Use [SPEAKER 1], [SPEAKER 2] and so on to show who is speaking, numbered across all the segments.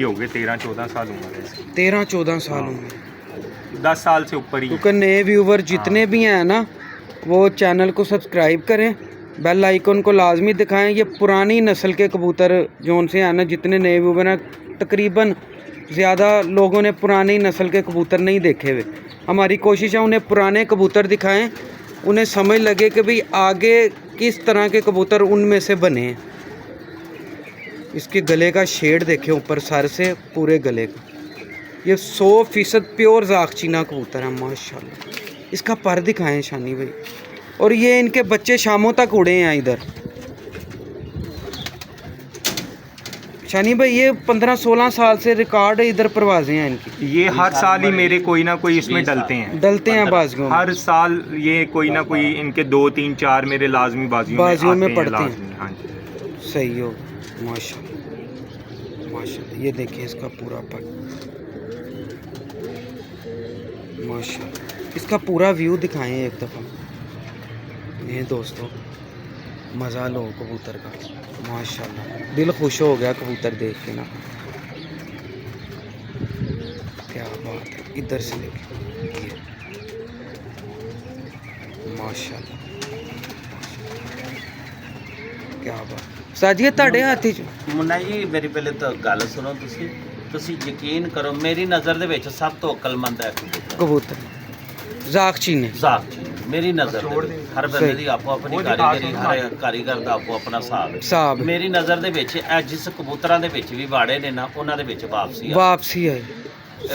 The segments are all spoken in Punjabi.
[SPEAKER 1] हो गए 13-14 साल उम्र है इसकी।
[SPEAKER 2] 13-14 साल
[SPEAKER 1] हाँ।
[SPEAKER 2] उम्र।
[SPEAKER 1] 10 साल से ऊपर ही है।
[SPEAKER 2] क्योंकि नए व्यूवर जितने भी हैं ना, वो चैनल को सब्सक्राइब करें, बेल आइकन को लाजमी दिखाएं। ये पुरानी नस्ल के कबूतर जो उनसे हैं ना, जितने नए व्यूवर हैं, तकरीबन ज़्यादा लोगों ने पुरानी नस्ल के कबूतर नहीं देखे हुए। हमारी कोशिश है उन्हें पुराने कबूतर दिखाएं, उन्हें समझ लगे कि भाई आगे किस तरह के कबूतर उनमें से बने हैं। इसके गले का शेड देखें, ऊपर सर से पूरे गले का। ये 100% प्योर जागचीना कबूतर है माशाल्लाह। इसका पर दिखाएं शानी भाई। और ये इनके बच्चे शामों तक उड़े हैं इधर। शानी भाई ये 15-16 साल से रिकॉर्ड इधर परवाजें हैं इनकी।
[SPEAKER 1] ये हर साल ही मेरे कोई ना कोई इसमें डलते हैं
[SPEAKER 2] बाजियों में।
[SPEAKER 1] हर साल ये कोई ना कोई इनके 2-3-4 मेरे लाजमी बाजियों में
[SPEAKER 2] पड़ते हैं।
[SPEAKER 1] हाँ जी।
[SPEAKER 2] सही हो माशाल्लाह माशाल्लाह। ये देखिए इसका पूरा पर माशाल्लाह। इसका पूरा व्यू दिखाएं एक दफ़ा। ये दोस्तों मज़ा लो कबूतर का माशाल्लाह। दिल खुश हो गया कबूतर देख के ना। क्या बात है। इधर से लेके ये माशाल्लाह क्या बात। साजिए ਤੁਹਾਡੇ ਹੱਥ 'ਚ
[SPEAKER 3] ਮੁੰਨਾ ਜੀ ਮੇਰੀ ਪਹਿਲੇ ਤਾਂ ਗੱਲ ਸੁਣੋ ਤੁਸੀਂ ਯਕੀਨ ਕਰੋ ਮੇਰੀ ਨਜ਼ਰ ਦੇ ਵਿੱਚ ਸਭ ਤੋਂ ਅਕਲਮੰਦ ਹੈ
[SPEAKER 2] ਕਬੂਤਰ ਜ਼ਾਗਚੀਨੇ
[SPEAKER 3] ਮੇਰੀ ਨਜ਼ਰ ਦੇ ਵਿੱਚ ਹਰ ਬੰਦੇ ਦੀ ਆਪੋ ਆਪਣੀ ਕਾਰੀਗਰੀ, ਹਰ ਕਾਰੀਗਰ ਦਾ ਆਪੋ ਆਪਣਾ ਹਿਸਾਬ। ਮੇਰੀ ਨਜ਼ਰ ਦੇ ਵਿੱਚ ਇਹ ਜਿਸ ਕਬੂਤਰਾਂ ਦੇ ਵਿੱਚ ਵੀ ਵਾੜੇ ਨੇ ਨਾ, ਉਹਨਾਂ ਦੇ ਵਿੱਚ ਵਾਪਸੀ
[SPEAKER 2] ਆਈ।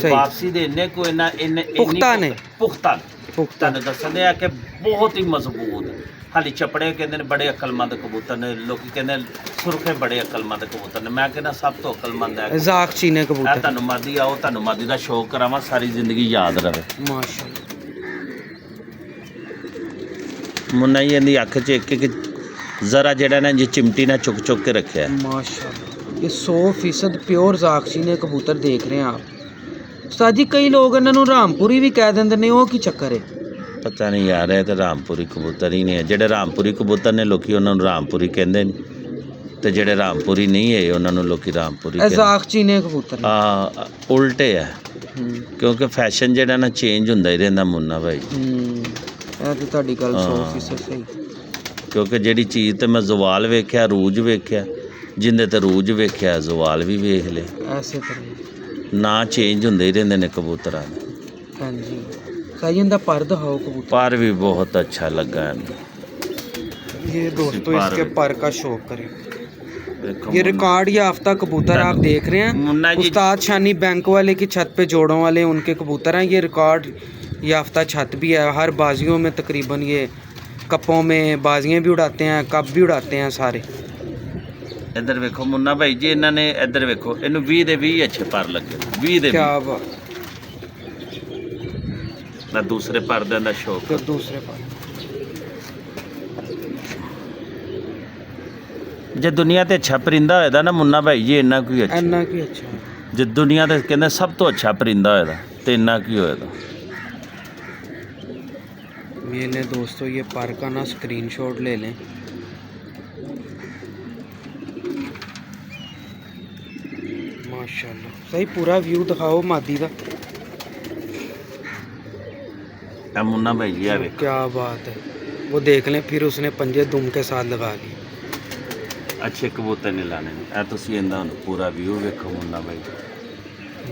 [SPEAKER 3] ਵਾਪਸੀ ਦੇ ਇੰਨੇ ਕੋ ਇੰਨੇ ਪੁਖਤਾ ਤੁਹਾਨੂੰ ਦੱਸਦੇ ਆ ਕਿ ਬਹੁਤ ਹੀ ਮਜ਼ਬੂਤ। ਹਾਲੀ ਚਪੜੇ ਕਹਿੰਦੇ ਨੇ ਬੜੇ ਅਕਲਮੰਦ ਕਬੂਤਰ ਨੇ, ਲੋਕੀ ਕਹਿੰਦੇ ਸੁਰਖੇ ਬੜੇ ਅਕਲਮੰਦ ਕਬੂਤਰ ਨੇ। ਮੈਂ ਕਹਿੰਦਾ ਸਭ ਤੋਂ ਅਕਲਮੰਦ ਹੈ
[SPEAKER 2] ਜ਼ਾਗਚੀਨੇ ਕਬੂਤਰ।
[SPEAKER 3] ਤੁਹਾਨੂੰ ਮਾਦੀ ਆਓ, ਤੁਹਾਨੂੰ ਮਾਦੀ ਦਾ ਸ਼ੌਕ ਕਰਾਵਾਂ, ਸਾਰੀ ਜ਼ਿੰਦਗੀ ਯਾਦ ਰਵੇ
[SPEAKER 2] ਮਾਸ਼ਾਅੱਲਾ।
[SPEAKER 3] ਮੁੰਨਾ ਜੀ ਇਹਦੀ ਅੱਖ 'ਚ ਇੱਕ ਜ਼ਰਾ ਜਿਹੜਾ ਨਾ ਜੀ चिमटी ਨਾਲ ਚੁੱਕ ਕੇ ਰੱਖਿਆ
[SPEAKER 2] माशाल्लाह। ये 100% प्योर ਜ਼ਾਗਚੀਨੇ ਕਬੂतर देख रहे हैं आप। उस्ताद जी कई लोग इन्हों रामपुरी भी कह देंगे ने, वो की चक्कर है?
[SPEAKER 3] ਪਤਾ ਨਹੀਂ ਯਾਰ, ਇਹ ਤਾਂ ਰਾਮਪੁਰੀ ਕਬੂਤਰ ਹੀ ਨਹੀਂ ਹੈ। ਜਿਹੜੇ ਰਾਮਪੁਰੀ ਕਬੂਤਰ ਨੇ ਲੋਕੀ ਉਹਨਾਂ ਨੂੰ ਰਾਮਪੁਰੀ ਕਹਿੰਦੇ ਨੇ, ਤੇ ਜਿਹੜੇ ਰਾਮਪੁਰੀ ਨਹੀਂ ਹੈ ਉਹਨਾਂ ਨੂੰ ਲੋਕੀ ਰਾਮਪੁਰੀ ਕਹਿੰਦੇ।
[SPEAKER 2] ਜ਼ਾਗਚੀਨੇ ਕਬੂਤਰ
[SPEAKER 3] ਉਲਟੇ ਹੈ, ਕਿਉਂਕਿ ਫੈਸ਼ਨ ਜਿਹੜਾ ਨਾ ਚੇਂਜ ਹੁੰਦਾ ਹੀ ਰਹਿੰਦਾ ਮੁੰਨਾ ਭਾਈ।
[SPEAKER 2] ਇਹ ਤੇ ਤੁਹਾਡੀ ਗੱਲ 100% ਸਹੀ।
[SPEAKER 3] ਕਿਉਂਕਿ ਜਿਹੜੀ ਚੀਜ਼ ਤੇ ਮੈਂ ਜ਼ਵਾਲ ਵੇਖਿਆ, ਰੂਜ ਵੇਖਿਆ, ਜਿੰਦੇ ਤੇ ਰੂਜ ਵੇਖਿਆ ਜ਼ਵਾਲ ਵੀ ਵੇਖ ਲੇ।
[SPEAKER 2] ਐਸੇ ਤਰ੍ਹਾਂ
[SPEAKER 3] ਨਾ ਚੇਂਜ ਹੁੰਦੇ ਹੀ ਰਹਿੰਦੇ ਨੇ ਕਬੂਤਰਾਂ ਦੇ।
[SPEAKER 2] ਹਾਂਜੀ सही इनका पर दिखाओ कबूतर।
[SPEAKER 3] पर भी बहुत अच्छा लगा है
[SPEAKER 2] ये दोस्तों इसके पर का शौक करें। ये रिकॉर्ड याफ्ता कबूतर आप देख रहे हैं। उस्ताद शानी बैंक वाले की छत पे जोड़ों वाले उनके कबूतर हैं। ये रिकॉर्ड याफ्ता छत भी है। हर बाजियों में तकरीबन ये कपों में बाजियाँ भी उड़ाते हैं, कप भी उड़ाते हैं सारे।
[SPEAKER 3] इधर देखो मुन्ना भाई जी, इन्होंने इधर देखो, इन्होंने 20 ਦੇ 20 अच्छे पर लगे। 20 ਦੇ
[SPEAKER 2] क्या बात।
[SPEAKER 3] ना दूसरे पर्दे का शौक
[SPEAKER 2] तो दूसरे पर
[SPEAKER 3] जे दुनिया ते अच्छा परिंदा होएदा ना मुन्ना भाई जी, इन्ना कोई
[SPEAKER 2] अच्छा
[SPEAKER 3] जे दुनिया ते कहते सब तो अच्छा परिंदा होएदा ते इन्ना की होएदा।
[SPEAKER 2] मेरे दोस्तों ये पर का ना स्क्रीनशॉट ले लें। माशाल्लाह सही पूरा व्यू दिखाओ मादी का।
[SPEAKER 3] मुन्ना भाई जी आ
[SPEAKER 2] क्या बात है। वो देख लें, फिर उसने पंजे दुम के साथ लगा लिए।
[SPEAKER 3] अच्छे कबूतर नहीं लाने ए तुसी इंदा पूरा व्यू देखो मुन्ना भाई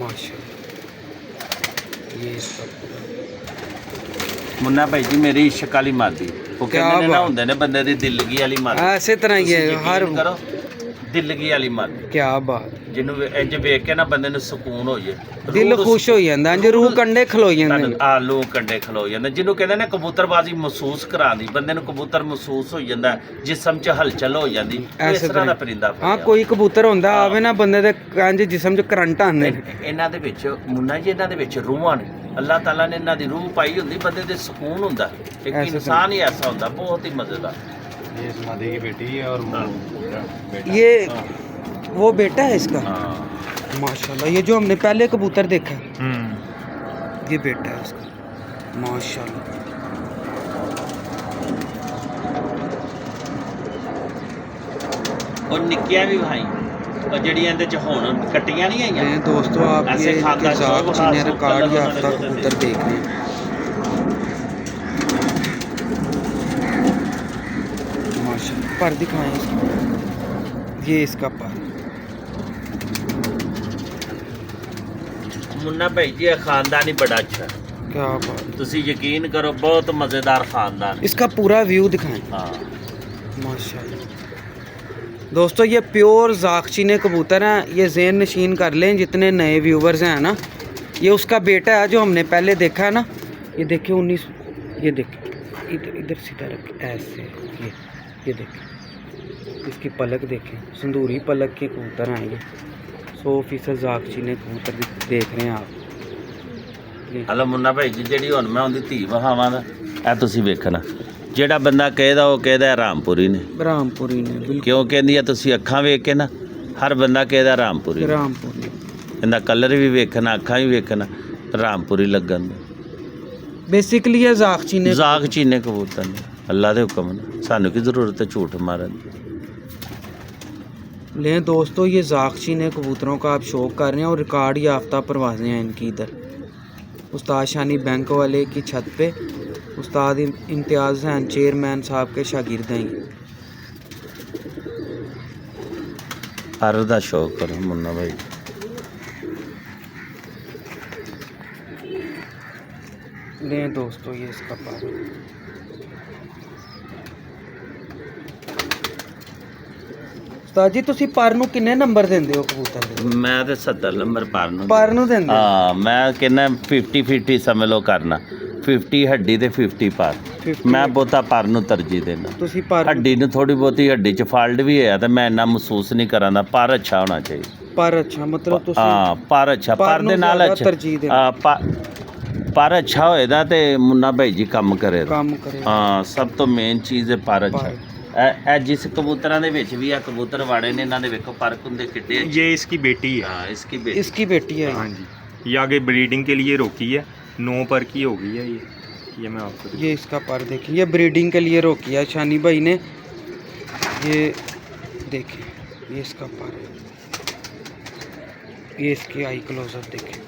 [SPEAKER 2] माशाल्लाह। ये इसका
[SPEAKER 3] मुन्ना भाई जी मेरी इश्क वाली मादी, वो कहंदे ने ना हुंदे ने बंदे दी दिलगी वाली मादी,
[SPEAKER 2] ऐसे तरह ये हर
[SPEAKER 3] करो दिलगी वाली मादी।
[SPEAKER 2] क्या बात।
[SPEAKER 3] जिन्हों इंज वेख के ना बंदे नूं सुकून हो जाए,
[SPEAKER 2] दिल खुश हो जांदा, इंज रूह कंडे खलो जांदे।
[SPEAKER 3] लोग कंडे खलो जांदे। जिन्हों कहंदे ने कबूतरबाजी महसूस करांदी, बंदे नूं कबूतर महसूस हो जांदा, जिस्म च हलचल हो जांदी। इस तरह दा परिंदा।
[SPEAKER 2] हां कोई कबूतर हुंदा आवे ना बंदे दे इंज जिस्म च करंट आंदे।
[SPEAKER 3] इन्हां दे विच मुन्ना जी, इन्हां दे विच रूहां ने, अल्लाह ताला ने इन्हां दी रूह पाई हुंदी, बंदे दे सुकून हुंदा। एक इंसान ही ऐसा हुंदा, बहुत ही मजेदार।
[SPEAKER 1] ये इस मादी की बेटी है और वो बेटा।
[SPEAKER 2] ये वो बेटा है इसका। माशाल्लाह। ये जो हमने पहले कबूतर देखा ये बेटा है इसका माशाल्लाह।
[SPEAKER 3] और निकिया भी भाई ਉਹ ਜਿਹੜੀਆਂ ਇਹਦੇ ਚ ਹੁਣ ਕੱਟੀਆਂ ਨਹੀਂ ਆਈਆਂ
[SPEAKER 2] हैं दोस्तों आप
[SPEAKER 3] ऐसे
[SPEAKER 2] ये
[SPEAKER 3] खानदान
[SPEAKER 2] जाग
[SPEAKER 3] शोएब
[SPEAKER 2] चीने
[SPEAKER 3] खास
[SPEAKER 2] रिकॉर्ड
[SPEAKER 3] कलर
[SPEAKER 2] याफ्ता
[SPEAKER 3] उन्होंने
[SPEAKER 2] कबूतर देख रहे हैं। माशाल्लाह पर दिखाएं इसका, ये इसका पर
[SPEAKER 3] मुन्ना भाई जी ये खानदान ही बड़ा अच्छा है,
[SPEAKER 2] क्या बात।
[SPEAKER 3] तुसी यकीन करो बहुत मजेदार खानदान है।
[SPEAKER 2] इसका पूरा व्यू दिखाएं
[SPEAKER 3] हाँ
[SPEAKER 2] माशाल्लाह। दोस्तों ये प्योर जागचीने कबूतर हैं, ये ज़हन नशीन कर लें जितने नए व्यूवर्स हैं ना। ये उसका बेटा है जो हमने पहले देखा है ना, ये देखिए 19, ये देखिए इधर इधर सीधा रख ऐसे, ये देखिए इसकी पलक देखें, संदूरी पलक के कबूतर हैं ये, 100% जागचीने कबूतर देख रहे हैं आप। ये
[SPEAKER 3] ਹਲੋ ਮੁੰਨਾ ਭਾਈ ਜੀ ਜਿਹੜੀ ਹੁਣ ਮੈਂ ਉਹਦੀ ਧੀ ਵਹਾਵਾਂ ਦਾ ਇਹ ਤੁਸੀਂ ਵੇਖਣਾ, ਜਿਹੜਾ ਬੰਦਾ ਕਹੇਦਾ ਉਹ ਕਹੇਦਾ ਰਾਮਪੁਰੀ ਨੇ,
[SPEAKER 2] रामपुरी ने बिल्कुल
[SPEAKER 3] ਕਿਉਂ ਕਹਿੰਦੀ ਆ ਤੁਸੀਂ ਅੱਖਾਂ ਵੇਖ ਕੇ ਨਾ, ਹਰ ਬੰਦਾ ਕਹੇਦਾ ਰਾਮਪੁਰੀ ਨੇ।
[SPEAKER 2] रामपुरी
[SPEAKER 3] ਇਹਦਾ ਕਲਰ ਵੀ ਵੇਖਣਾ, ਅੱਖਾਂ ਵੀ ਵੇਖਣਾ, ਰਾਮਪੁਰੀ ਲੱਗਣ ਦਾ।
[SPEAKER 2] बेसिकली ये जागचीने
[SPEAKER 3] ਜ਼ਾਗ ਚੀਨੇ ਕਬੂਤਰ ਨੇ, ਅੱਲਾ ਦੇ ਹੁਕਮ ਨੇ, ਸਾਨੂੰ ਕੀ ਜ਼ਰੂਰਤ ਹੈ ਝੂਠ ਮਾਰਨ ਦੀ।
[SPEAKER 2] लें दोस्तों ये जागचीने कबूतरों का आप शौक कर रहे हैं और रिकॉर्ड याफ्ता परवाज़ें हैं इनकी। इधर उस्ताद शानी बैंक वाले की छत पे उस्ताद इम्तियाज़ हुसैन चेयरमैन साहब के शागिर्द हैं ये।
[SPEAKER 3] ਹਰ ਦਾ ਸ਼ੌਕ ਕਰੋ ਮੁੰਨਾ ਭਾਈ।
[SPEAKER 2] लें दोस्तों ये इसका पर, उस्ताद जी तुसी पर नूं किन्ने नंबर देंदे हो कबूतर दे?
[SPEAKER 3] ਮੈਂ ਤੇ 70 ਨੰਬਰ ਪਰ ਨੂੰ
[SPEAKER 2] पर नूं देंदे?
[SPEAKER 3] ਹਾਂ ਮੈਂ ਕਹਿੰਦਾ 50-50 ਸਮਝ ਲਓ ਕਰਨਾ, 50 ਹੱਡੀ ਤੇ 50 ਪਰ।
[SPEAKER 2] 50
[SPEAKER 3] ਮੈਂ ਬਹੁਤਾ ਪਰ ਨੂੰ ਤਰਜੀਹ ਦੇਣਾ।
[SPEAKER 2] तुसी पर
[SPEAKER 3] ਹੱਡੀ ਨੂੰ ਥੋੜੀ ਬਹੁਤੀ ਹੱਡੀ ਚ ਫਾਲਟ ਵੀ ਹੋਇਆ ਤਾਂ ਮੈਂ ਇੰਨਾ ਮਹਿਸੂਸ ਨਹੀਂ ਕਰਾਂਦਾ, ਪਰ ਅੱਛਾ ਹੋਣਾ ਚਾਹੀਦਾ।
[SPEAKER 2] पर अच्छा मतलब तुसी
[SPEAKER 3] ਹਾਂ ਪਰ ਅੱਛਾ,
[SPEAKER 2] ਪਰ
[SPEAKER 3] ਪਰ
[SPEAKER 2] ਨੂੰ
[SPEAKER 3] ਦੇ ਨਾਲ
[SPEAKER 2] ਜ਼ਿਆਦਾ
[SPEAKER 3] ਅੱਛਾ
[SPEAKER 2] ਤਰਜੀਹ ਦੇਣਾ।
[SPEAKER 3] ਪਰ ਅੱਛਾ ਹੋਏਦਾ ਤੇ ਮੁੰਨਾ ਭਾਈ ਜੀ ਕੰਮ ਕਰੇ।
[SPEAKER 2] काम करे।
[SPEAKER 3] ਹਾਂ ਸਭ ਤੋਂ ਮੇਨ ਚੀਜ਼ ਹੈ ਪਰ ਅੱਛਾ।
[SPEAKER 2] ਪਰ।
[SPEAKER 3] ਇਹ ਜਿਸ ਕਬੂਤਰਾਂ ਦੇ ਵਿੱਚ ਵੀ ਆ ਕਬੂਤਰ ਵਾੜੇ ਨੇ ਇਹਨਾਂ ਦੇ ਵੇਖੋ ਪਰ ਹੁੰਦੇ ਕਿੱਡੇ।
[SPEAKER 1] ये इसकी बेटी है।
[SPEAKER 3] ਹਾਂ ਇਸकी ਬੇਟੀ।
[SPEAKER 2] इसकी बेटी है
[SPEAKER 1] हाँ जी, ये आगे ब्रीडिंग के लिए रोकी है, 9 पर की हो गई है ये मैं आपको
[SPEAKER 2] ये इसका पर देखिए, ये ब्रीडिंग के लिए रोकी है शानी भाई ने। ये देखिए ये इसका पर है, ये इसकी आई क्लोजअप देखिए।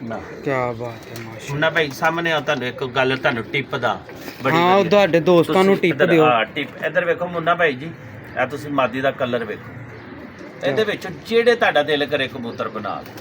[SPEAKER 3] ਨਾ
[SPEAKER 2] क्या बात है माशा।
[SPEAKER 3] ਮੁੰਨਾ ਭਾਈ ਸਾਹਮਣੇ ਆ ਤੁਹਾਨੂੰ ਇੱਕ ਗੱਲ ਤੁਹਾਨੂੰ ਟਿਪ ਦਾ ਬੜੀ
[SPEAKER 2] हाँ
[SPEAKER 3] ਵਧੀਆ।
[SPEAKER 2] ਤੁਹਾਡੇ ਦੋਸਤਾਂ ਨੂੰ
[SPEAKER 3] ਤੁਸੀਂ
[SPEAKER 2] ਟਿਪ
[SPEAKER 3] ਇੱਧਰ-
[SPEAKER 2] ਦਿਓ।
[SPEAKER 3] ਹਾਂ ਟਿਪ ਇੱਧਰ ਵੇਖੋ ਮੁੰਨਾ ਭਾਈ ਜੀ, ਇਹ ਤੁਸੀਂ ਮਾਦੀ ਦਾ ਕਲਰ ਵੇਖੋ, ਇਹਦੇ ਵਿੱਚ ਜਿਹੜੇ ਤੁਹਾਡਾ ਦਿਲ ਕਰੇ ਕਬੂਤਰ ਬਣਾ ਲਓ,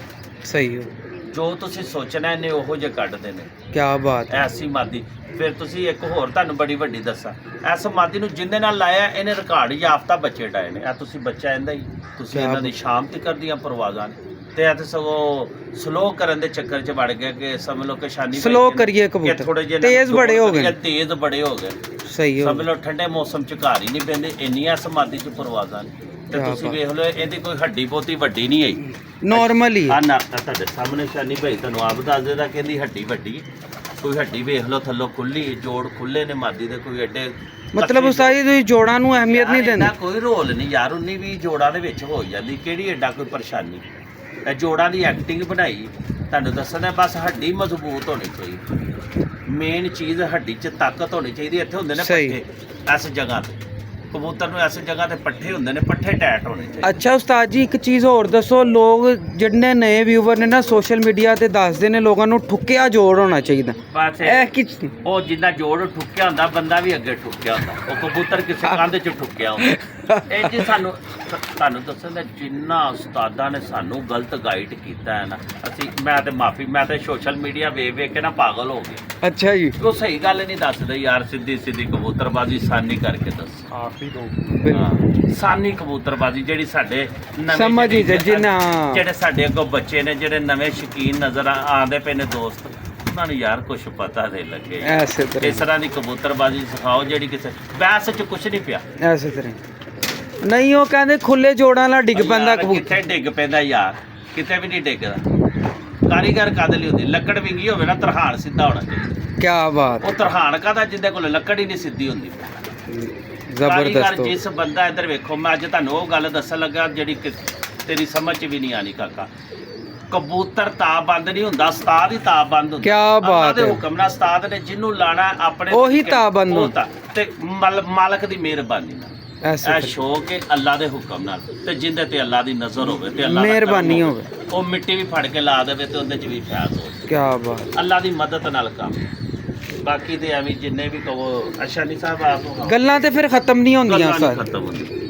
[SPEAKER 2] सही हो,
[SPEAKER 3] ਜੋ ਤੁਸੀਂ ਸੋਚਣਾ ਇਹਨੇ ਉਹੋ ਜਿਹੇ ਕੱਢਦੇ ਨੇ।
[SPEAKER 2] क्या बात है।
[SPEAKER 3] ਐਸੀ ਮਾਦੀ ਫਿਰ ਤੁਸੀਂ ਇੱਕ ਹੋਰ ਤੁਹਾਨੂੰ ਬੜੀ ਵੱਡੀ ਦੱਸਾਂ, ਐਸ ਮਾਦੀ ਨੂੰ ਜਿੰਦੇ ਨਾਲ ਲਾਇਆ ਇਹਨੇ ਰਿਕਾਰਡ ਯਾਫਤਾ ਬੱਚੇ ਡਾਏ ਨੇ। ਇਹ ਤੁਸੀਂ ਬੱਚਾ ਇਹਦਾ ਹੀ ਤੁਸੀਂ
[SPEAKER 2] ਕਿਆ
[SPEAKER 3] ਇਹਨਾਂ ਦੀ ਸ਼ਾਮ ਤੱਕ ਕਰਦੀਆਂ ਪਰਵਾਜ਼ਾਂ ਨੇ, ਤੇ ਇਹ ਤੇ ਸਗੋਂ ਸਲੋ ਕਰਨ ਦੇ ਚੱਕਰ 'ਚ ਵੜ ਗਿਆ ਕਿ ਸਮਝ ਲਓ ਕਿ ਸ਼ਾਨੀ
[SPEAKER 2] Slow करिए कबूतर, तेज बड़े हो गए।
[SPEAKER 3] ਤੇਜ਼ ਬੜੇ ਹੋ ਗਏ
[SPEAKER 2] सही हो,
[SPEAKER 3] ਸਮਝ ਲਓ ਠੰਡੇ ਮੌਸਮ 'ਚ ਘਰ ਹੀ ਨਹੀਂ ਪੈਂਦੇ, ਇੰਨੀਆਂ ਸਮਾਦੀ 'ਚ ਪਰਵਾਜ਼ਾਂ ਨੇ। ਤੇ
[SPEAKER 2] ਕਿਆ
[SPEAKER 3] ਤੁਸੀਂ
[SPEAKER 2] ਬਾਤ।
[SPEAKER 3] ਵੇਖ ਲਓ ਇਹਦੀ ਕੋਈ ਹੱਡੀ ਬਹੁਤੀ ਵੱਡੀ ਨਹੀਂ ਆਈ।
[SPEAKER 2] नॉर्मल ही
[SPEAKER 3] ਆ
[SPEAKER 2] है।
[SPEAKER 3] ਨਾ ਤੁਹਾਡੇ ਸਾਹਮਣੇ ਸ਼ਾਨੀ ਭਾਈ ਤੁਹਾਨੂੰ ਆਪ ਦੱਸ ਦੇਦਾ ਕਹਿੰਦੀ ਹੱਡੀ ਵੱਡੀ, ਕੋਈ ਹੱਡੀ ਵੇਖ ਲਓ ਥੱਲੋਂ ਖੁੱਲੀ, ਜੋੜ ਖੁੱਲੇ ਨੇ ਮਾਦੀ ਦੇ, ਕੋਈ ਐਡੇ
[SPEAKER 2] मतलब उस्ताद जी तुसीं जोड़ां नूं अहमियत नहीं
[SPEAKER 3] ਇੰਨਾ
[SPEAKER 2] देंदे?
[SPEAKER 3] ਕੋਈ ਰੋਲ ਨਹੀਂ ਯਾਰ, 19-20 ਜੋੜਾਂ ਦੇ ਵਿੱਚ ਹੋ ਜਾਂਦੀ, ਕਿਹੜੀ ਐਡਾ ਕੋਈ ਪਰੇਸ਼ਾਨੀ। ਇਹ ਜੋੜਾਂ ਦੀ ਐਕਟਿੰਗ ਬਣਾਈ ਤੁਹਾਨੂੰ ਦੱਸਣਾ, ਬਸ ਹੱਡੀ ਮਜ਼ਬੂਤ ਹੋਣੀ ਚਾਹੀਦੀ, ਮੇਨ ਚੀਜ਼ ਹੱਡੀ 'ਚ ਤਾਕਤ ਹੋਣੀ ਚਾਹੀਦੀ। ਇੱਥੇ ਹੁੰਦੇ ਨੇ
[SPEAKER 2] ਸਹੀ।
[SPEAKER 3] ਪੱਠੇ, ਇਸ ਜਗ੍ਹਾ ਤੇ ਕਬੂਤਰ ਨੂੰ ਇਸ ਜਗ੍ਹਾ ਤੇ ਪੱਠੇ ਹੁੰਦੇ ਨੇ, ਪੱਠੇ ਟੈਟ ਹੋਣੇ ਚਾਹੀਦੇ।
[SPEAKER 2] अच्छा उस्ताद जी एक चीज़ होर दसो, लोग जिन्ने नए व्यूवर ने ना सोशल मीडिया ते दसदे ने लोगों नूं ठुक्किया जोड़ होना चाहिए।
[SPEAKER 3] ਬਸ
[SPEAKER 2] ਇਹ ਕੀ
[SPEAKER 3] ਉਹ ਜਿੰਨਾ ਜੋੜ ਠੁੱਕਿਆ ਹੁੰਦਾ ਬੰਦਾ ਵੀ ਅੱਗੇ ਠੁੱਕਿਆ ਹੁੰਦਾ, ਉਹ ਕਬੂਤਰ ਕਿਸੇ ਕੰਧ 'ਚ ਠੁੱਕਿਆ ਹੁੰਦਾ। ਇਹ ਜੀ ਸਾਨੂੰ ਤੁਹਾਨੂੰ ਦੱਸਣ ਦਾ ਜਿੰਨਾ ਉਸਤਾਦਾਂ ਨੇ ਸਾਨੂੰ ਗਲਤ ਗਾਈਡ ਕੀਤਾ ਹੈ ਨਾ, ਅਸੀਂ ਮੈਂ ਤੇ ਮਾਫੀ, ਮੈਂ ਤੇ ਸੋਸ਼ਲ ਮੀਡੀਆ ਵੇਖ ਵੇਖ ਕੇ ਨਾ ਪਾਗਲ ਹੋ ਗਏ।
[SPEAKER 2] अच्छा जी
[SPEAKER 3] ਉਹ ਸਹੀ ਗੱਲ ਨਹੀਂ ਦੱਸਦੇ ਯਾਰ, ਸਿੱਧੀ ਸਿੱਧੀ ਕਬੂਤਰਬਾਜ਼ੀ ਸਾਨੀ ਕਰਕੇ ਦੱਸ।
[SPEAKER 1] आप ही दो।
[SPEAKER 2] बिल्कुल
[SPEAKER 3] ਸਾਨੀ ਕਬੂਤਰਬਾਜ਼ੀ ਜਿਹੜੀ ਸਾਡੇ ਨਵੇਂ
[SPEAKER 2] ਸਮਝ ਹੀ
[SPEAKER 3] ਜਿਹੜੇ-
[SPEAKER 2] ਜਿੰਨਾ-
[SPEAKER 3] ਜਿਹੜੇ ਸਾਡੇ ਅੱਗੋਂ ਬੱਚੇ ਨੇ, ਜਿਹੜੇ ਨਵੇਂ ਸ਼ੌਕੀਨ ਨਜ਼ਰ ਆਉਂਦੇ ਪਏ ਨੇ ਦੋਸਤ, ਉਹਨਾਂ ਨੂੰ ਯਾਰ ਕੁਝ ਪਤਾ ਨਹੀਂ ਲੱਗੇ।
[SPEAKER 2] ऐसे
[SPEAKER 3] ਇਸ
[SPEAKER 2] तरह
[SPEAKER 3] ਤਰ੍ਹਾਂ ਦੀ ਕਬੂਤਰਬਾਜ਼ੀ ਸਿਖਾਓ ਜਿਹੜੀ ਕਿਸੇ ਬੈਸ 'ਚ ਕੁਝ ਨਹੀਂ ਪਿਆ।
[SPEAKER 2] ऐसे तरह नहीं वो कहते खुले जोड़ा ना डिग पैंदा
[SPEAKER 3] ਯਾਰ
[SPEAKER 2] कबूतर।
[SPEAKER 3] ਕਿੱਥੇ ਡਿੱਗ ਪੈਂਦਾ ਯਾਰ, ਕਿਤੇ ਵੀ ਨਹੀਂ ਡਿੱਗਦਾ। ਕਾਰੀਗਰ ਕਾਹਦੇ ਲਈ ਹੁੰਦੀ, ਲੱਕੜ ਵਿੰਗੀ ਹੋਵੇ ਨਾ, ਤਰਹਾਣ ਸਿੱਧਾ ਹੋਣਾ ਚਾਹੀਦਾ।
[SPEAKER 2] क्या बात
[SPEAKER 3] ਉਹ ਤਰਹਾਣ ਕਾਹਦਾ ਜਿੰਦੇ ਕੋਲ ਲੱਕੜ ਹੀ ਨਹੀਂ ਸਿੱਧੀ ਹੁੰਦੀ। ਕਾਰੀਗਰ
[SPEAKER 2] जबरदस्त हो।
[SPEAKER 3] ਜਿਸ ਬੰਦਾ ਇੱਧਰ ਵੇਖੋ, ਮੈਂ ਅੱਜ ਤੁਹਾਨੂੰ ਉਹ ਗੱਲ ਦੱਸਣ ਲੱਗਾ ਜਿਹੜੀ ਕਿ ਤੇਰੀ ਸਮਝ 'ਚ ਵੀ ਨਹੀਂ ਆਣੀ ਕਾਕਾ। ਕਬੂਤਰ ਤਾਂ ਬੰਦ ਨਹੀਂ ਹੁੰਦਾ, ਉਸਤਾਦ ਹੀ ਤਾਂ ਬੰਦ ਹੁੰਦਾ।
[SPEAKER 2] ਕਿਆ ਬਾਤ
[SPEAKER 3] ਅੱਲਾਹ ਦੇ
[SPEAKER 2] ਹੈ।
[SPEAKER 3] ਹੁਕਮ ਨਾਲ ਉਸਤਾਦ ਨੇ ਜਿਹਨੂੰ ਲਾਣਾ ਆਪਣੇ
[SPEAKER 2] ਉਹੀ
[SPEAKER 3] ਤਰੀਕੇ-
[SPEAKER 2] ਤਾਂ ਬੰਦ
[SPEAKER 3] ਉਹ
[SPEAKER 2] ਹੁੰਦਾ।
[SPEAKER 3] ਤਾਂ- ਤੇ ਮਾਲਕ ਦੀ ਮਿਹਰਬਾਨੀ ਨਾਲ
[SPEAKER 2] ਐਸੇ
[SPEAKER 3] ਇਹ ਸ਼ੌਕ ਹੈ ਅੱਲਾ ਦੇ ਹੁਕਮ ਨਾਲ, ਤੇ ਜਿੰਦੇ ਤੇ ਅੱਲਾ ਦੀ ਨਜ਼ਰ ਹੋਵੇ ਤੇ ਅੱਲਾ ਦਾ
[SPEAKER 2] ਮਿਹਰਬਾਨੀ
[SPEAKER 3] ਕਰਮ
[SPEAKER 2] ਹੋਵੇ,
[SPEAKER 3] ਉਹ ਮਿੱਟੀ ਵੀ ਫੜ ਕੇ ਲਾ ਦੇਵੇ ਤੇ ਉਹਦੇ ਚ ਵੀ ਫੈਜ਼ ਹੋਵੇ।
[SPEAKER 2] ਕੀ ਬਾਤ।
[SPEAKER 3] ਅੱਲਾ ਦੀ ਮਦਦ ਨਾਲ ਕੰਮ। ਬਾਕੀ ਤੇ ਐਵੇਂ ਜਿੰਨੇ ਵੀ ਕਹੋ ਅੱਛਾ ਨਹੀਂ ਸਾਹਿਬ ਆਪ
[SPEAKER 2] ਗੱਲਾਂ ਤੇ ਫਿਰ ਖਤਮ ਨਹੀਂ ਹੁੰਦੀਆਂ
[SPEAKER 3] ਗੱਲਾਂ ਨਹੀਂ
[SPEAKER 2] ਸਰ।
[SPEAKER 3] ਖਤਮ ਹੁੰਦੀਆਂ।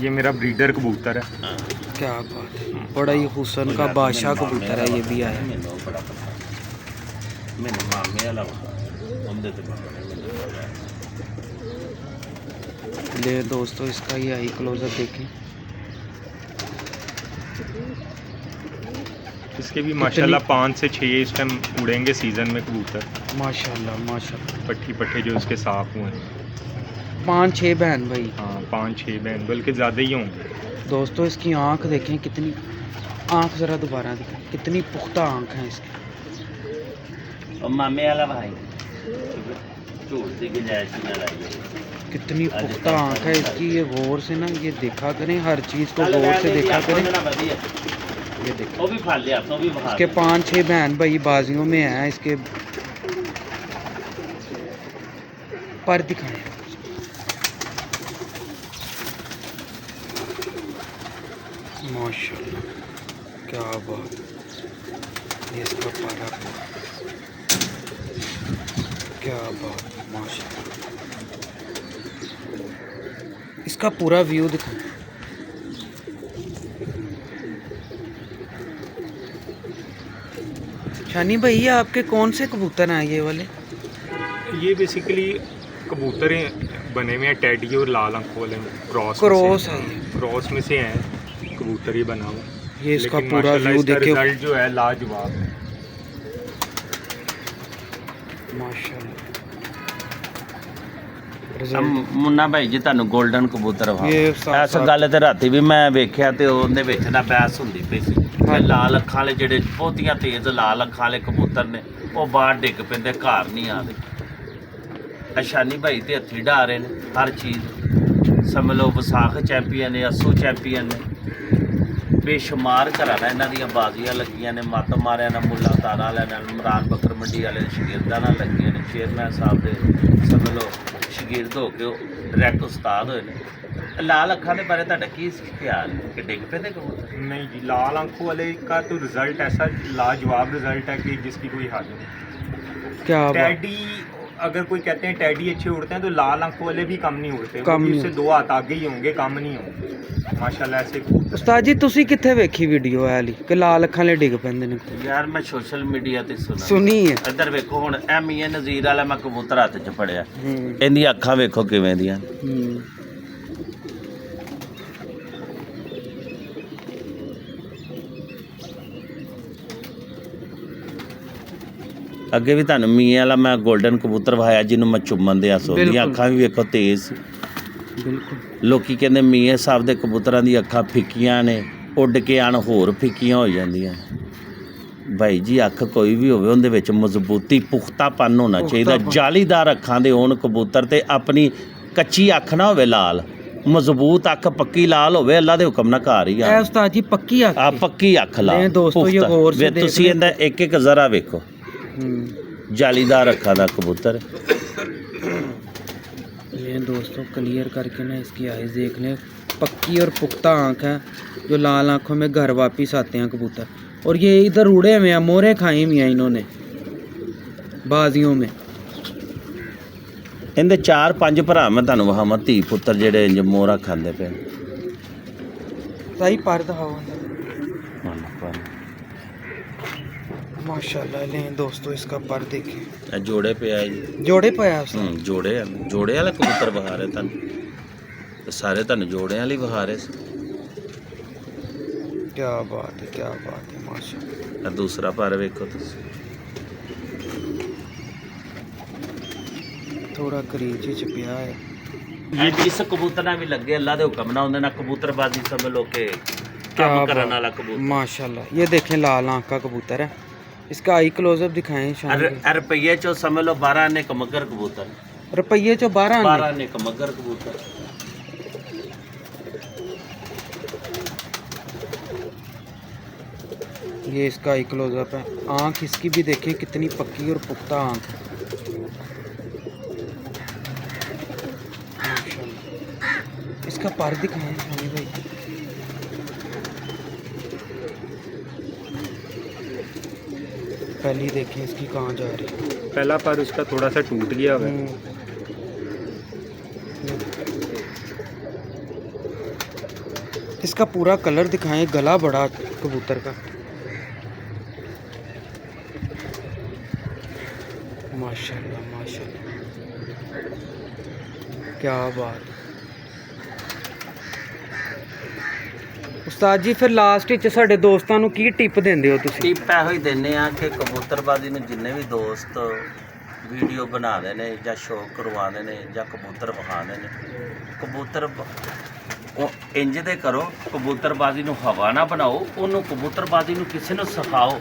[SPEAKER 1] ये मेरा ब्रीडर कबूतर है।
[SPEAKER 3] ਹਾਂ।
[SPEAKER 2] क्या बात है, बड़ा ही हुसन का बादशाह कबूतर है ये भी आया।
[SPEAKER 3] ਮੈਨੂੰ ਬੜਾ ਪਤਾ। ਮੈਨੂੰ ਮਾਮੇ ਵਾਲਾ ਵਾ, ਉਹਦੇ ਤੇ ਬੜਾ ਮੈਨੂੰ ਪਤਾ ਹੈ।
[SPEAKER 2] ले दोस्तों इसका ये आई क्लोजअप देखें,
[SPEAKER 1] इसके भी माशाल्लाह 5 से 6 इस टाइम उड़ेंगे सीज़न में कबूतर।
[SPEAKER 2] माशाल्लाह माशाल्लाह।
[SPEAKER 1] पट्टी पट्टे जो इसके साफ हुए हैं।
[SPEAKER 2] 5-6 बहन भाई।
[SPEAKER 1] हाँ 5-6 बहन, बल्कि ज़्यादा ही होंगे।
[SPEAKER 2] दोस्तों इसकी आंख देखें कितनी, आंख ज़रा दोबारा दिखाएं, कितनी पुख्ता आंख है इसकी।
[SPEAKER 3] और मामे वाला भाई झूठ की गुंजाइश न लाइए।
[SPEAKER 2] कितनी पुख्ता आंख है इसकी, ये गौर से ना ये देखा करें, हर चीज़ को गौर से देखा करें। ये देखें
[SPEAKER 3] वो भी फल लिया, तो भी बहा
[SPEAKER 2] इसके 5-6 बहन भाई बाजियों में हैं इसके। पर दिखाएं, माशाल्लाह क्या बात। ये इसका पारा, क्या बात माशाल्लाह। इसका पूरा व्यू दिखाएं। शानी भाई ये आपके कौन से कबूतर हैं ये वाले?
[SPEAKER 1] ये बेसिकली कबूतर बने हुए हैं टेडी और लाल आंखों वाले क्रॉस
[SPEAKER 2] क्रॉस है ये।
[SPEAKER 1] क्रॉस में से हैं कबूतर ही बना हुआ।
[SPEAKER 2] ये इसका
[SPEAKER 1] लेकिन
[SPEAKER 2] पूरा
[SPEAKER 1] माशाल्लाह
[SPEAKER 2] व्यू
[SPEAKER 1] इसका
[SPEAKER 2] देखिए
[SPEAKER 1] रिजल्ट जो है लाजवाब है।
[SPEAKER 2] माशाल्लाह।
[SPEAKER 3] ਮੁੰਨਾ ਭਾਈ ਜੀ ਤੁਹਾਨੂੰ 골ਡਨ ਕਬੂਤਰ ਵਾ
[SPEAKER 2] ਇਹ
[SPEAKER 3] ਇਸ ਗੱਲ ਤੇ ਰਾਤੀ ਵੀ ਮੈਂ ਵੇਖਿਆ ਤੇ ਉਹਦੇ ਵਿੱਚ ਨਾ ਬਹਿਸ ਹੁੰਦੀ ਪਈ ਸੀ ਕਿ ਲਾਲ ਅੱਖਾਂ ਵਾਲੇ ਜਿਹੜੇ ਬਹੁਤੀਆਂ ਤੇਜ਼ ਲਾਲ ਅੱਖਾਂ ਵਾਲੇ ਕਬੂਤਰ ਨੇ ਉਹ ਬਾਹਰ ਡਿੱਗ ਪੈਂਦੇ, ਘਰ ਨਹੀਂ ਆਉਂਦੇ। ਅਸ਼ਾਨੀ ਭਾਈ ਤੇ ਹੱਥੀ ਢਾ ਰਹੇ ਨੇ ਹਰ ਚੀਜ਼। ਸਮਝ ਲਓ ਵਿਸਾਖ ਚੈਂਪੀਅਨ ਨੇ, ਅਸੂ ਚੈਂਪੀਅਨ ਨੇ, ਬੇਸ਼ੁਮਾਰ ਘਰਾਂ ਨਾਲ ਇਹਨਾਂ ਦੀਆਂ ਬਾਜ਼ੀਆਂ ਲੱਗੀਆਂ ਨੇ। ਮੱਤ ਮਾਰਿਆ ਨਾਲ, ਮੁੱਲਾ ਤਾਰਾ ਵਾਲਿਆਂ ਨਾਲ, ਇਮਰਾਨ ਬੱਕਰ ਮੰਡੀ ਵਾਲੇ ਸ਼ਾਗਿਰਦਾਂ ਨਾਲ ਲੱਗੀਆਂ ਨੇ। ਚੇਅਰਮੈਨ ਸਾਹਿਬ ਦੇ ਸਮਝ ਲਓ ਸ਼ਾਗਿਰਦ ਹੋ ਕੇ ਉਹ ਡਾਇਰੈਕਟ ਉਸਤਾਦ ਹੋਏ ਨੇ। ਲਾਲ ਅੱਖਾਂ ਦੇ ਬਾਰੇ ਤੁਹਾਡਾ ਕੀ ਖਿਆਲ ਹੈ ਕਿ ਡਿੱਗ ਪੈਂਦੇ ਕਬੂतर?
[SPEAKER 1] नहीं जी, लाल आंखों वाले का तो रिजल्ट ऐसा लाजवाब रिजल्ट है कि जिसकी कोई हद नहीं।
[SPEAKER 2] क्या बात।
[SPEAKER 1] टैडी अगर कोई कहते हैं टैडी अच्छे उड़ते हैं तो लाल आंखों वाले भी कम नहीं उड़ते।
[SPEAKER 2] कम
[SPEAKER 1] वो भी
[SPEAKER 2] नहीं
[SPEAKER 1] उससे 2 हाथ आगे ही होंगे, कम नहीं होंगे माशाल्लाह ऐसे कबूतर।
[SPEAKER 2] ਉਸਤਾਦ ਜੀ ਤੁਸੀਂ ਕਿੱਥੇ ਵੇਖੀ ਵੀਡੀਓ ਇਹ ਵਾਲੀ ਕਿ ਲਾਲ ਅੱਖਾਂ ਵਾਲੇ ਡਿੱਗ ਪੈਂਦੇ ਨੇ?
[SPEAKER 3] ਯਾਰ ਮੈਂ ਸੋਸ਼ਲ ਮੀਡੀਆ ਤੇ
[SPEAKER 2] ਸੁਣੀ ਹੈ।
[SPEAKER 3] ਇੱਧਰ ਵੇਖੋ ਹੁਣ ਇਹ ਮੀਆਂ ਨਜ਼ੀਰ ਵਾਲਾ ਮੈਂ ਕਬੂਤਰ ਹੱਥ 'ਚ ਫੜਿਆ,
[SPEAKER 2] ਹੂੰ
[SPEAKER 3] ਇਹਦੀਆਂ ਅੱਖਾਂ ਵੇਖੋ ਕਿਵੇਂ ਦੀਆਂ।
[SPEAKER 2] ਹੂੰ।
[SPEAKER 3] ਅੱਗੇ ਵੀ ਤੁਹਾਨੂੰ ਮੀਆਂ ਵਾਲਾ ਮੈਂ 골ਡਨ ਕਬੂਤਰ ਵਿਖਾਇਆ ਜਿਹਨੂੰ ਮੈਂ ਚੁੰਮਣ ਦੇ ਆਸ ਉਹਦੀਆਂ
[SPEAKER 2] ਬਿਲਕੁਲ।
[SPEAKER 3] ਅੱਖਾਂ ਵੀ ਵੇਖੋ ਤੇਜ਼ ਸੀ।
[SPEAKER 2] ਬਿਲਕੁਲ।
[SPEAKER 3] ਲੋਕੀ ਕਹਿੰਦੇ ਮੀਆਂ ਸਾਹਿਬ ਦੇ ਕਬੂਤਰਾਂ ਦੀ ਅੱਖਾਂ ਫਿੱਕੀਆਂ ਨੇ, ਉੱਡ ਕੇ ਆਣ ਹੋਰ ਫਿੱਕੀਆਂ ਹੋ ਜਾਂਦੀਆਂ। ਭਾਈ ਜੀ ਅੱਖ ਕੋਈ ਵੀ ਹੋਵੇ ਉਹਦੇ ਵਿੱਚ ਮਜ਼ਬੂਤੀ ਪੁਖਤਾਪਨ ਹੋਣਾ ਚਾਹੀਦਾ।
[SPEAKER 2] ਪੁਖਤਾਪਨ।
[SPEAKER 3] ਜਾਲੀਦਾਰ ਅੱਖਾਂ ਦੇ ਹੋਣ ਕਬੂਤਰ ਤੇ ਆਪਣੀ ਕੱਚੀ ਅੱਖ ਨਾ ਹੋਵੇ ਲਾਲ, ਮਜ਼ਬੂਤ ਅੱਖ ਪੱਕੀ ਲਾਲ ਹੋਵੇ। ਅੱਲਾ ਦੇ ਹੁਕਮ ਨਾਲ ਘਰ ਹੀ
[SPEAKER 2] ਇਹ
[SPEAKER 3] ਆ
[SPEAKER 2] ਉਸਤਾਦ ਜੀ ਪੱਕੀ ਆ
[SPEAKER 3] ਆ ਪੱਕੀ ਅੱਖ ਲਾਲ
[SPEAKER 2] ਨਹੀਂ ਦੋਸਤੋ, ਇਹ
[SPEAKER 3] ਪੁਖਤਾ।
[SPEAKER 2] ਗੌਰ ਸੇ
[SPEAKER 3] ਵੇ
[SPEAKER 2] ਦੇਖ
[SPEAKER 3] ਤੁਸੀਂ
[SPEAKER 2] ਲੈ।
[SPEAKER 3] ਇਹਦਾ ਇੱਕ ਇੱਕ ਜ਼ਰਾ ਵੇਖੋ, जालीदार रखा था कबूतर।
[SPEAKER 2] ये दोस्तों क्लियर करके ना इसकी आइज़ देख लें, पक्की और पुख्ता आँख है जो लाल आँखों में घर वापस आते हैं कबूतर। और ये इधर उड़े हुए हैं, मोरे खाई हुई हैं इन्होंने बाजियों में।
[SPEAKER 3] इनके 4-5 भरा मैं तुहानू वहां धी पुत्र जेडे इंज मोहरा खांदे पे।
[SPEAKER 2] सही पर दिखाओ माशाल्लाह। ले दोस्तों इसका पर देखें,
[SPEAKER 3] जोड़े पे आए जी,
[SPEAKER 2] जोड़े पे है उसने।
[SPEAKER 3] जोड़े जोड़े वाले कबूतर बहा रहे तुहानू, सारे तुहानू जोड़े वाले बहा रहे।
[SPEAKER 2] क्या बात है, क्या बात है माशाल्लाह।
[SPEAKER 3] दूसरा पर वेखो तुसीं,
[SPEAKER 2] थोड़ा करीब च पिया है।
[SPEAKER 3] ये जिस कबूतर भी लगे अल्लाह दे हुक्म नाल उहदे नाल कबूतरबाजी समझ लो के
[SPEAKER 2] क्या
[SPEAKER 3] काम करने वाला कबूतर।
[SPEAKER 2] माशाल्लाह। ये देखें लाल आँख का कबूतर है, इसका आई क्लोजअप दिखाएं शान।
[SPEAKER 3] रुपये चो समझ लो 12 आने का मगर कबूतर,
[SPEAKER 2] रुपये चो 12
[SPEAKER 3] आने का मगर कबूतर।
[SPEAKER 2] ये इसका आई क्लोजअप है। आँख इसकी भी देखें कितनी पक्की और पुख्ता आँख है। माशाल्लाह। इसका पर दिखाएं शानी भाई। पहली देखें इसकी कहाँ जा रही है।
[SPEAKER 1] पहला पर उसका थोड़ा सा टूट गया हुआ है।
[SPEAKER 2] इसका पूरा कलर दिखाएं, गला बड़ा कबूतर का। माशाल्लाह माशाल्लाह, क्या बात। उस्ताद जी फिर लास्ट ਵਿੱਚ ਸਾਡੇ ਦੋਸਤਾਂ ਨੂੰ ਕੀ ਟਿਪ ਦਿੰਦੇ ਹੋ ਤੁਸੀਂ?
[SPEAKER 3] ਟਿਪ ਇਹੋ ਹੀ ਦਿੰਦੇ ਆ ਕਿ ਕਬੂਤਰਬਾਜ਼ੀ ਨੂੰ ਜਿੰਨੇ ਵੀ ਦੋਸਤ ਵੀਡੀਓ ਬਣਾਉਂਦੇ ਨੇ ਜਾਂ ਸ਼ੌਕ ਕਰਵਾਉਂਦੇ ਨੇ ਜਾਂ ਕਬੂਤਰ ਵਿਖਾਉਂਦੇ ਨੇ, ਕਬੂਤਰ ਉਹ ਇੰਜ ਦੇ ਕਰੋ, ਕਬੂਤਰਬਾਜ਼ੀ ਨੂੰ ਹਵਾ ਨਾ ਬਣਾਓ, ਉਹਨੂੰ ਕਬੂਤਰਬਾਜ਼ੀ ਨੂੰ ਕਿਸੇ ਨੂੰ ਸਿਖਾਓ।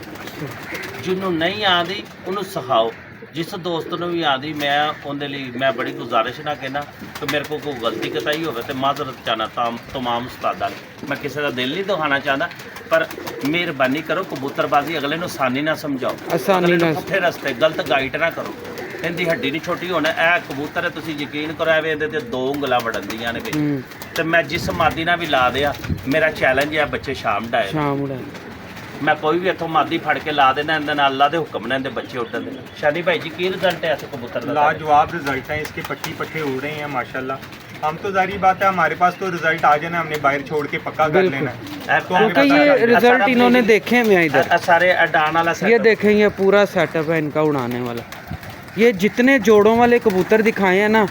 [SPEAKER 3] ਜਿਹਨੂੰ ਨਹੀਂ ਆਉਂਦੀ ਉਹਨੂੰ ਸਿਖਾਓ। ਜਿਸ ਦੋਸਤ ਨੂੰ ਵੀ ਆਉਂਦੀ ਮੈਂ ਉਹਦੇ ਲਈ ਮੈਂ ਬੜੀ ਗੁਜ਼ਾਰਿਸ਼ ਨਾ ਕਹਿਣਾ ਕਿ ਮੇਰੇ ਕੋਲ ਕੋਈ ਗਲਤੀ ਕਤਾਈ ਹੋਵੇ ਤੇ ਮਾਜ਼ਰਤ ਚਾਹਨਾ ਤਮਾਮ ਉਸਤਾਦਾਂ ਨੂੰ। ਮੈਂ ਕਿਸੇ ਦਾ ਦਿਲ ਨਹੀਂ ਦੁਖਾਉਣਾ ਚਾਹੁੰਦਾ, ਪਰ ਮਿਹਰਬਾਨੀ ਕਰੋ ਕਬੂਤਰਬਾਜ਼ੀ ਅਗਲੇ ਨੂੰ ਆਸਾਨੀ ਨਾਲ ਸਮਝਾਓ,
[SPEAKER 2] ਆਸਾਨੀ ਨਾਲ
[SPEAKER 3] ਪੁੱਠੇ ਰਸਤੇ ਗਲਤ ਗਾਈਡ ਨਾ ਕਰੋ। ਇਹਦੀ ਹੱਡੀ ਨਹੀਂ ਛੋਟੀ ਹੋਣਾ। ਇਹ ਕਬੂਤਰ ਹੈ, ਤੁਸੀਂ ਯਕੀਨ ਕਰੋ ਐਵੇਂ ਇਹਦੇ ਤੇ 2 ਉਂਗਲਾਂ ਵੜਨਦੀਆਂ ਨੇ ਵਿੱਚ। ਤੇ ਮੈਂ ਜਿਸ ਮਾਦੀ ਨਾਲ ਵੀ ਲਾ ਦਿਆ, ਮੇਰਾ ਚੈਲੰਜ ਹੈ ਬੱਚੇ ਸ਼ਾਮ ਡਾਏ। ਮੈਂ ਕੋਈ ਵੀ ਇੱਥੋਂ ਮਾਦੀ ਫੜ ਕੇ ਲਾ देना, ਇਹਦੇ ਨਾਲ ਅੱਲਾ ਦੇ ਹੁਕਮ ਨਾਲ ਇਹਦੇ ਬੱਚੇ ਉੱਡਣ ਦੇ। शानी भाई जी की रिजल्ट है ऐसे कबूतर का?
[SPEAKER 1] लाजवाब रिजल्ट है इसके, पट्टी पट्टे उड़ रहे हैं माशाल्लाह। हम तो जारी बात है हमारे पास तो रिजल्ट आ जाना, हमने बाहर छोड़ के पक्का कर लेना है।
[SPEAKER 2] क्योंकि ये रिजल्ट इन्होंने देखे हैं इधर
[SPEAKER 3] सारे डान वाला
[SPEAKER 2] ये देखें, ये पूरा सेटअप है इनका उड़ाने वाला। ये जितने जोड़ों वाले कबूतर दिखाए हैं ना,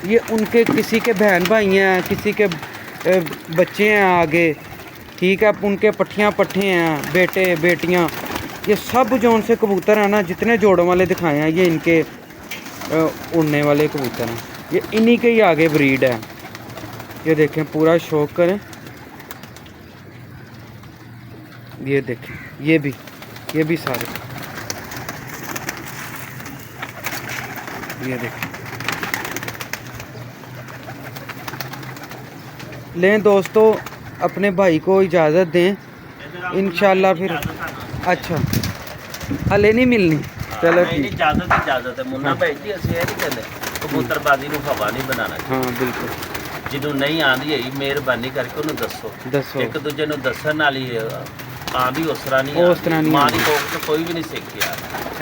[SPEAKER 2] ये उनके किसी के बहन भाई हैं, किसी के बच्चे हैं आगे, ठीक है, उनके पट्ठियाँ पट्ठे हैं, बेटे बेटियाँ, ये सब जो उनसे कबूतर हैं ना, जितने जोड़ों वाले दिखाए हैं ये इनके उड़ने वाले कबूतर हैं। ये इन्हीं के ही आगे ब्रीड है। ये देखें, पूरा शौक करें। ये देखें, ये भी सारे, ये देखें। लें दोस्तों, अपने भाई को इजाज़त दें इंशाल्लाह। फिर अच्छा हले नहीं मिलनी, चलो ठीक।
[SPEAKER 3] इजाज़त है मुन्ना भाई जी, ਅਸੀਂ ਇਹ ਨਹੀਂ ਕਹਿੰਦੇ ਕਬੂਤਰਬਾਜ਼ੀ ਨੂੰ ਹਵਾ ਨਹੀਂ ਬਣਾਉਣਾ।
[SPEAKER 2] हाँ बिल्कुल।
[SPEAKER 3] ਜਿਹਨੂੰ ਨਹੀਂ ਆਂਦੀ ਹੈ ਮਿਹਰਬਾਨੀ ਕਰਕੇ ਉਹਨੂੰ ਦੱਸੋ। ਇੱਕ ਦੂਜੇ ਨੂੰ ਦੱਸਣ ਨਾਲ ਹੀ ਆਂਦੀ ਉਸ ਤਰ੍ਹਾਂ ਨਹੀਂ। ਮਾਂ ਦੀ ਕੋਖ ਤੋਂ ਕੋਈ ਵੀ ਨਹੀਂ ਸਿੱਖਿਆ,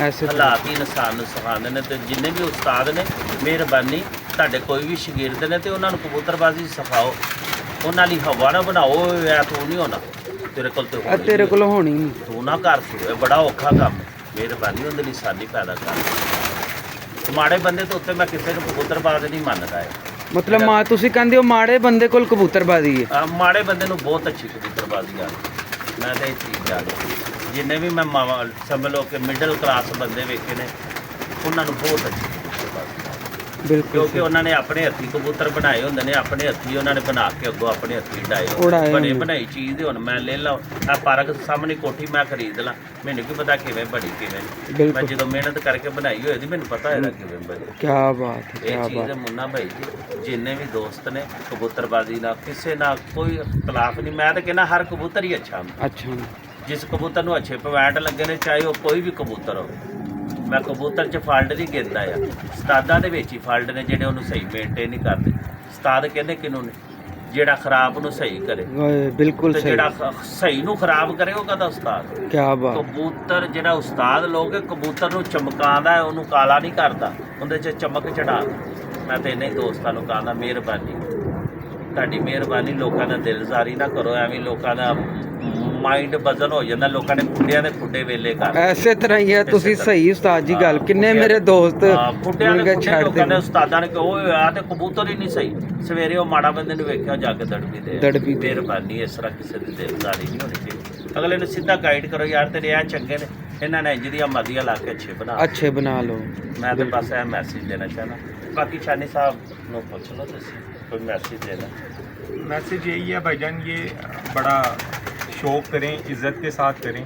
[SPEAKER 2] ऐसे
[SPEAKER 3] ਹਾਲਾਤ ਹੀ ਇਨਸਾਨ ਨੂੰ ਸਿਖਾਉਂਦੇ ਨੇ। ਤੇ ਜਿੰਨੇ ਵੀ ਉਸਤਾਦ ਨੇ, ਮਿਹਰਬਾਨੀ ਤੁਹਾਡੇ ਕੋਈ ਵੀ ਸ਼ਾਗਿਰਦ ਨੇ ਤੇ ਉਹਨਾਂ ਨੂੰ ਕਬੂਤਰਬਾਜ਼ੀ ਸਿਖਾਓ। ਉਹਨਾਂ ਲਈ ਹਵਾ ਨਾ ਬਣਾਓ, ਐ ਤੂੰ ਨਹੀਂ ਹੋਣਾ, ਤੇਰੇ ਕੋਲ ਤੇ ਹੋਣੀ,
[SPEAKER 2] तेरे को होनी नहीं।
[SPEAKER 3] ਤੂੰ ਨਾ ਕਰ ਤੂੰ, ਇਹ ਬੜਾ ਔਖਾ ਕੰਮ ਹੈ। ਮਿਹਰਬਾਨੀ ਉਹਦੇ ਲਈ ਆਸਾਨੀ ਪੈਦਾ ਕਰ। ਮਾੜੇ ਬੰਦੇ ਤੋਂ ਉੱਤੇ ਮੈਂ ਕਿਸੇ ਨੂੰ ਕਬੂਤਰਬਾਜ਼ ਨਹੀਂ ਮੰਨਦਾ ਹੈ।
[SPEAKER 2] मतलब माँ तुसी कहंदे हो माड़े बंदे कोल कबूतरबाजी है?
[SPEAKER 3] ਮਾੜੇ ਬੰਦੇ ਨੂੰ ਬਹੁਤ ਅੱਛੀ ਕਬੂਤਰਬਾਜ਼ੀ ਆਉਂਦੀ। ਮੈਂ ਤਾਂ ਇਹ ਚੀਜ਼ ਜਾਣਦਾ। ਜਿੰਨੇ ਵੀ ਮੈਂ ਸਮਝ ਲਓ ਕਿ ਮਿਡਲ ਕਲਾਸ ਬੰਦੇ ਵੇਖੇ ਨੇ, ਉਹਨਾਂ ਨੂੰ ਬਹੁਤ ਅੱਛੀ ਕਬੂਤਰਬਾਜ਼ੀ ਆਉਂਦੀ।
[SPEAKER 2] बिल्कुल,
[SPEAKER 3] ਕਿਉਂਕਿ ਉਹਨਾਂ ਨੇ ਆਪਣੇ ਹੱਥੀਂ ਕਬੂਤਰ ਬਣਾਏ ਹੁੰਦੇ ਨੇ, ਆਪਣੇ ਹੱਥੀਂ ਉਹਨਾਂ ਨੇ ਬਣਾ ਕੇ ਅੱਗੋਂ ਆਪਣੇ ਹੱਥੀਂ
[SPEAKER 2] ਉਡਾਏ
[SPEAKER 3] ਬਣੇ ਬਣਾਈ ਚੀਜ਼ ਦੇ। ਹੁਣ ਮੈਂ ਲੈ ਲਾਂ ਆ ਪਾਰਕ ਸਾਹਮਣੇ ਕੋਠੀ ਮੈਂ ਖਰੀਦ ਲਾਂ, ਮੈਨੂੰ ਕੀ ਪਤਾ ਕਿਵੇਂ ਬਣੀ ਕਿਵੇਂ ਨਹੀਂ। ਮੈਂ ਜਦੋਂ ਮਿਹਨਤ ਕਰਕੇ ਬਣਾਈ ਹੋਈ ਦੀ ਮੈਨੂੰ ਪਤਾ ਇਹਦਾ ਕਿਵੇਂ ਬਣੀ।
[SPEAKER 2] ਕੀ ਬਾਤ ਹੈ,
[SPEAKER 3] ਇਹ ਚੀਜ਼ ਮੁੰਨਾ ਭਾਈ ਜੀ, ਜਿੰਨੇ ਵੀ ਦੋਸਤ ਨੇ ਕਬੂਤਰਬਾਜ਼ੀ ਨਾਲ ਕਿਸੇ ਨਾਲ ਕੋਈ ਇਖਤਲਾਫ ਨਹੀਂ। ਮੈਂ ਤਾਂ ਕਹਿੰਦਾ ਹਰ ਕਬੂਤਰ ਹੀ ਅੱਛਾ ਹੁੰਦਾ।
[SPEAKER 2] अच्छा
[SPEAKER 3] ਜਿਸ ਕਬੂਤਰ ਨੂੰ ਅੱਛੇ ਪੁਆਇੰਟ ਲੱਗੇ ਨੇ, ਚਾਹੇ ਉਹ ਕੋਈ ਵੀ ਕਬੂਤਰ ਹੋਵੇ। ਮੈਂ ਕਬੂਤਰ 'ਚ ਫਾਲਟ ਨਹੀਂ ਕਹਿੰਦਾ ਆ, ਉਸਤਾਦਾਂ ਦੇ ਵਿੱਚ ਹੀ ਫਾਲਟ ਨੇ ਜਿਹੜੇ ਉਹਨੂੰ ਸਹੀ ਮੇਨਟੇਨ ਨਹੀਂ ਕਰਦੇ। ਉਸਤਾਦ ਕਹਿੰਦੇ ਕਿਹਨੂੰ ਨੇ? ਜਿਹੜਾ ਖਰਾਬ ਨੂੰ ਸਹੀ ਕਰੇ।
[SPEAKER 2] ਬਿਲਕੁਲ
[SPEAKER 3] ਤੇ
[SPEAKER 2] ਸਹੀ।
[SPEAKER 3] ਜਿਹੜਾ ਸਹੀ ਨੂੰ ਖਰਾਬ ਕਰੇ ਉਹ ਕਹਦਾ ਉਸਤਾਦ।
[SPEAKER 2] ਕੀ ਬਾਤ।
[SPEAKER 3] ਕਬੂਤਰ ਜਿਹੜਾ ਉਸਤਾਦ ਲੋਕ ਕਬੂਤਰ ਨੂੰ ਚਮਕਾਉਂਦਾ ਹੈ, ਉਹਨੂੰ ਕਾਲਾ ਨਹੀਂ ਕਰਦਾ, ਉਹਦੇ 'ਚ ਚਮਕ ਚੜਾ। ਮੈਂ ਤੇ ਇੰਨੇ ਦੋਸਤਾਂ ਨੂੰ ਕਹਾਂਗਾ ਮਿਹਰਬਾਨੀ, ਤੁਹਾਡੀ ਮਿਹਰਬਾਨੀ, ਲੋਕਾਂ ਦਾ ਦਿਲਜ਼ਾਰੀ ਨਾ ਕਰੋ। ਐਵੇਂ ਲੋਕਾਂ ਦਾ ਮਾਈਂਡ ਬਦਲ ਹੋ ਜਾਂਦਾ, ਲੋਕਾਂ ਨੇ ਖੁੱਡਿਆਂ ਦੇ ਖੁੱਡੇ ਵੇਲੇ ਕਰ।
[SPEAKER 2] ਐਸੇ ਤਰ੍ਹਾਂ ਹੀ ਹੈ, ਤੁਸੀਂ ਸਹੀ ਉਸਤਾਦ ਜੀ ਗੱਲ। ਕਿੰਨੇ ਮੇਰੇ ਦੋਸਤ
[SPEAKER 3] ਖੁੱਡਿਆਂ ਦੇ ਖੁੱਡੇ ਲੋਕਾਂ ਨੇ ਉਸਤਾਦਾਂ ਨੇ ਕਿ ਉਹ ਆ ਤੇ ਕਬੂਤਰ ਹੀ ਨਹੀਂ ਸਹੀ। ਸਵੇਰੇ ਉਹ ਮਾੜਾ ਬੰਦੇ ਨੂੰ ਵੇਖਿਆ ਜਾ ਕੇ ਦੜਬੀ ਦੇ। ਮਿਹਰਬਾਨੀ, ਇਸ ਤਰ੍ਹਾਂ ਕਿਸੇ ਦੀ ਦਿਲਜ਼ਾਰੀ ਨਹੀਂ ਹੋਣੀ ਚਾਹੀਦੀ। ਅਗਲੇ ਨੂੰ ਸਿੱਧਾ ਗਾਈਡ ਕਰੋ, ਯਾਰ ਤੇਰੇ ਆ ਚੰਗੇ ਨੇ, ਇਹਨਾਂ ਨੇ ਇੰਜ ਦੀਆਂ ਮਦੀਆਂ ਲਾ ਕੇ ਅੱਛੇ ਬਣਾ ਲਓ। ਮੈਂ ਤਾਂ ਬਸ ਇਹ ਮੈਸੇਜ ਦੇਣਾ ਚਾਹੁੰਦਾ। ਬਾਕੀ ਸ਼ਾਨੀ ਸਾਹਿਬ ਨੂੰ ਪੁੱਛ ਲਓ ਤੁਸੀਂ कोई मैसेज देना।
[SPEAKER 1] मैसेज यही है भाईजान, ये बड़ा शौक़ करें, इज़्ज़त के साथ करें,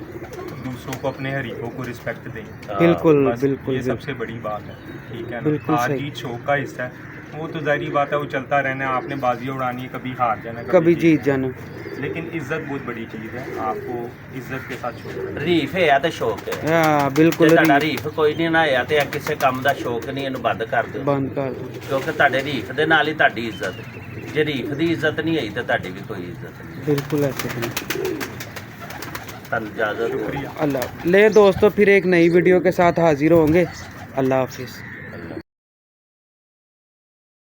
[SPEAKER 1] दूसरों को, अपने हरीफों को रिस्पेक्ट दें।
[SPEAKER 2] बिल्कुल
[SPEAKER 1] बस
[SPEAKER 2] बिल्कुल
[SPEAKER 1] ये
[SPEAKER 2] बिल्कुल।
[SPEAKER 1] सबसे बड़ी बात है, ठीक है
[SPEAKER 2] बिल्कुल
[SPEAKER 1] ना। हार
[SPEAKER 2] सही।
[SPEAKER 1] जीत शो का हिस्सा है, वो तो जाहिर बात है, वो चलता रहना है। आपने बाजियाँ उड़ानी है, कभी हार जाना,
[SPEAKER 2] कभी जीत जाना।
[SPEAKER 1] लेकिन इज्जत बहुत बड़ी चीज़ है, आपको इज्जत के साथ शो करना है।
[SPEAKER 3] ਰੀਫ ਹੈ ਤੇ ਸ਼ੌਕ ਹੈ।
[SPEAKER 2] ਹਾਂ
[SPEAKER 3] ਜੇ
[SPEAKER 2] ਬਿਲਕੁਲ
[SPEAKER 3] ਤੁਹਾਡਾ ਰੀਫ ਕੋਈ ਨਹੀਂ ਨਾ ਹੈ ਤੇ ਇਹ ਕਿਸੇ ਕੰਮ ਦਾ ਸ਼ੌਕ ਨਹੀਂ, ਇਹਨੂੰ ਬੰਦ ਕਰ ਦਿਓ,
[SPEAKER 2] ਬੰਦ ਕਰ ਦਿਓ।
[SPEAKER 3] ਕਿਉਂਕਿ ਤੁਹਾਡੇ ਰੀਫ ਦੇ ਨਾਲ ਹੀ ਤੁਹਾਡੀ ਇੱਜ਼ਤ ਹੈ। ਜੇ ਰੀਫ ਦੀ ਇੱਜ਼ਤ ਨਹੀਂ ਹੋਈ ਤੇ ਤੁਹਾਡੀ ਵੀ ਕੋਈ ਇੱਜ਼ਤ ਨਹੀਂ।
[SPEAKER 2] बिल्कुल ऐसे ही।
[SPEAKER 3] ਤੁਹਾਨੂੰ ਇਜਾਜ਼ਤ ਦਿਓ।
[SPEAKER 1] शुक्रिया।
[SPEAKER 2] अल्लाह ले दोस्तों, फिर एक नई वीडियो के साथ हाजिर होंगे। अल्लाह हाफिज़।